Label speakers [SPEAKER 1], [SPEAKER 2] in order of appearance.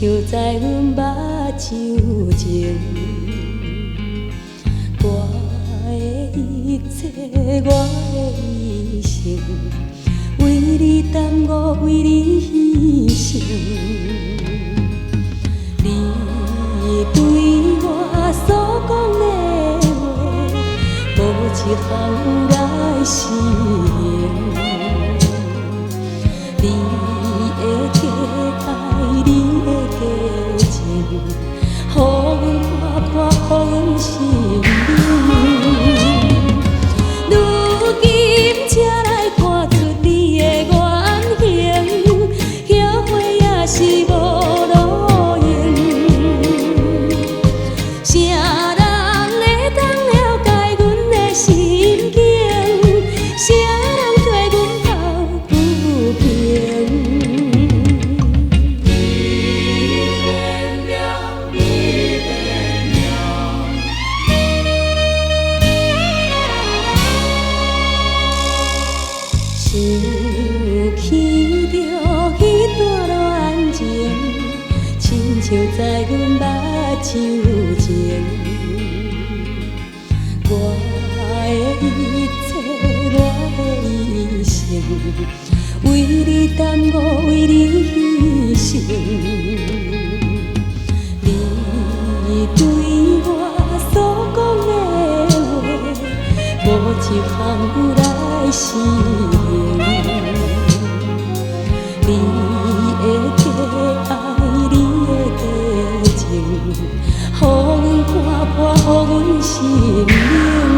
[SPEAKER 1] 像在阮目睭前，我的一切，我的一生，为你耽误，为你牺牲。你对我所讲的话，无一项有来实行。你的假爱，你的假情，予阮看破，予阮心冷。如今才来看出你的原形，后悔也是无路用。谁人会当了解阮的心境？谁人替阮抱不平？想起着彼段恋情，亲像在阮目睭前。我的一切，我的一生，为你耽误，为你牺牲。你对我所讲的话，无一项有来实行。你的假爱，你的假情，予阮看破，予阮心冷。